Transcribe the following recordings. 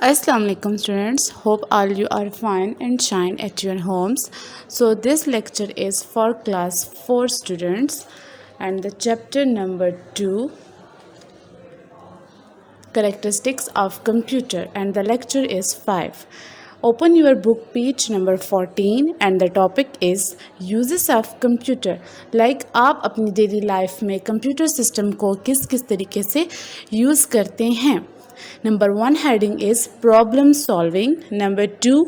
Assalamu alaikum students, hope all you are fine and shine at your homes. So this lecture is for class 4 students and the chapter number 2, characteristics of computer, and the lecture is 5. Open your book page number 14 and the topic is uses of computer. Like आप अपनी daily life में computer system को किस किस तरीके से use करते हैं. Number 1 heading is problem solving. Number 2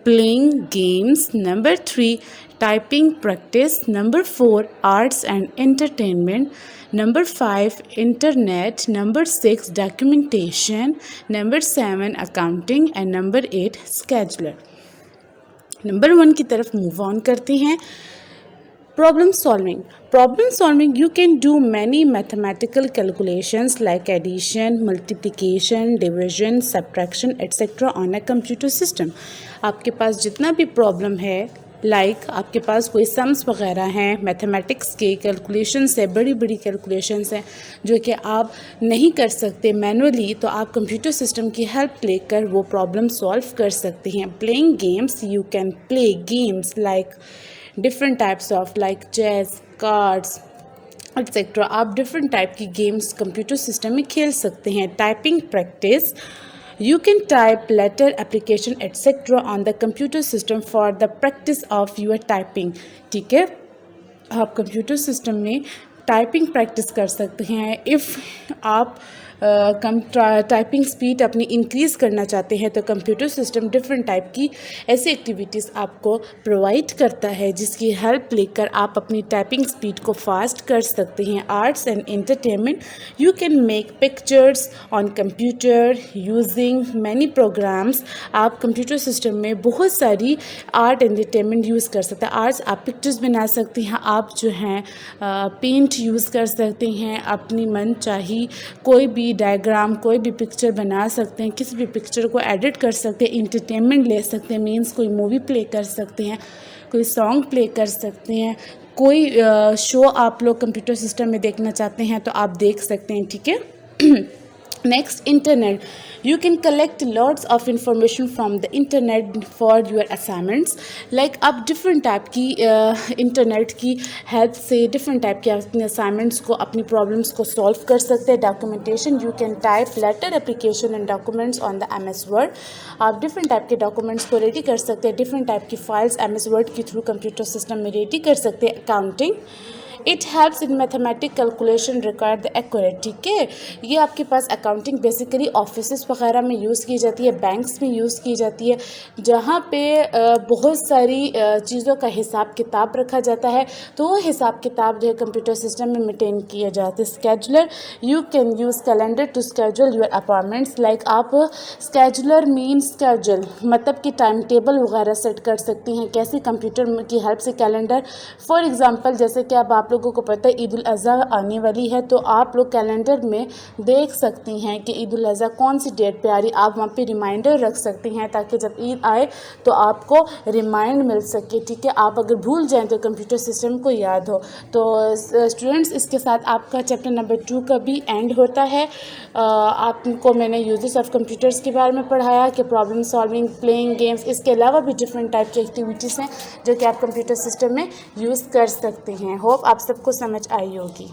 playing games. Number 3 typing practice. Number 4 arts and entertainment. Number 5 internet. Number 6 documentation. Number 7 accounting and number 8 scheduler. Number 1 की तरफ move on करते हैं. Problem solving, you can do many mathematical calculations like addition, multiplication, division, subtraction, etc. on a computer system. आपके पास जितना भी problem है, आपके पास कोई सम्स वगैरह हैं, मैथमेटिक्स के कैलकुलेशंस है, बड़ी बड़ी कैलकुलेशंस हैं जो कि आप नहीं कर सकते मैनुअली, तो आप कंप्यूटर सिस्टम की हेल्प लेकर वो प्रॉब्लम सॉल्व कर सकते हैं. Playing games, you can play games like different types of like chess, cards etcetera. आप डिफरेंट टाइप की गेम्स कंप्यूटर सिस्टम में खेल सकते हैं. Typing practice, you can type letter application etc. on the computer system for the practice of your typing. ठीक है, आप computer system में टाइपिंग प्रैक्टिस कर सकते हैं. इफ़ आप कम टाइपिंग स्पीड अपनी इंक्रीज़ करना चाहते हैं तो कंप्यूटर सिस्टम डिफरेंट टाइप की ऐसी एक्टिविटीज़ आपको प्रोवाइड करता है जिसकी हेल्प लेकर आप अपनी टाइपिंग स्पीड को फास्ट कर सकते हैं. Arts and entertainment, you can make pictures on computer using many programs. आप कंप्यूटर सिस्टम में बहुत सारी आर्ट एंटरटेनमेंट यूज़ कर सकते हैं. आर्ट्स, आप पिक्चर्स बना सकते हैं, आप जो हैं पेंट यूज़ कर सकते हैं, अपनी मन चाही कोई भी डायग्राम, कोई भी पिक्चर बना सकते हैं, किसी भी पिक्चर को एडिट कर सकते हैं, इंटरटेनमेंट ले सकते हैं, मीन्स कोई मूवी प्ले कर सकते हैं, कोई सॉन्ग प्ले कर सकते हैं, कोई शो आप लोग कंप्यूटर सिस्टम में देखना चाहते हैं तो आप देख सकते हैं. ठीक है. Next, internet, you can collect lots of information from the internet for your assignments. like आप different टाइप की इंटरनेट की हेल्प से डिफरेंट टाइप के अपने असाइनमेंट्स को, अपनी प्रॉब्लम्स को सॉल्व कर सकते हैं. Documentation, you can type letter application and documents on the MS Word. आप डिफरेंट टाइप के डॉक्यूमेंट्स को रेडी कर सकते हैं, डिफरेंट टाइप की फाइल्स MS वर्ड के थ्रू कंप्यूटर सिस्टम में रेडी कर सकते हैं. Accounting, it helps in mathematic calculation require the accurate. ठीक है, ये आपके पास अकाउंटिंग बेसिकली ऑफिस वगैरह में यूज़ की जाती है, बैंक्स में यूज़ की जाती है, जहाँ पे बहुत सारी चीज़ों का हिसाब किताब रखा जाता है, तो वो हिसाब किताब जो है कंप्यूटर सिस्टम में मेंटेन किया जाता है. Scheduler, you can use calendar to schedule your appointments. Like आप स्केजुलर मीन्स स्केड्यूल मतलब कि टाइम टेबल वगैरह सेट कर सकती हैं. कैसे? कंप्यूटर की हेल्प से. कैलेंडर, फॉर एग्ज़ाम्पल जैसे कि अब आप लोगों को पता है ईद उल अज़हा आने वाली है, तो आप लोग कैलेंडर में देख सकती हैं कि ईद उल अज़हा कौन सी डेट पे आ रही. आप वहाँ पे रिमाइंडर रख सकती हैं ताकि जब ईद आए तो आपको रिमाइंड मिल सके. ठीक है, आप अगर भूल जाएं तो कंप्यूटर सिस्टम को याद हो. तो स्टूडेंट्स, इसके साथ आपका चैप्टर नंबर 2 का भी एंड होता है. आपको मैंने यूजेस ऑफ कंप्यूटर्स के बारे में पढ़ाया कि प्रॉब्लम सॉल्विंग, प्लेइंग गेम्स, इसके अलावा भी डिफरेंट टाइप की एक्टिविटीज़ हैं जो कि आप कंप्यूटर सिस्टम में यूज़ कर सकते हैं. होप आप सबको समझ आई होगी.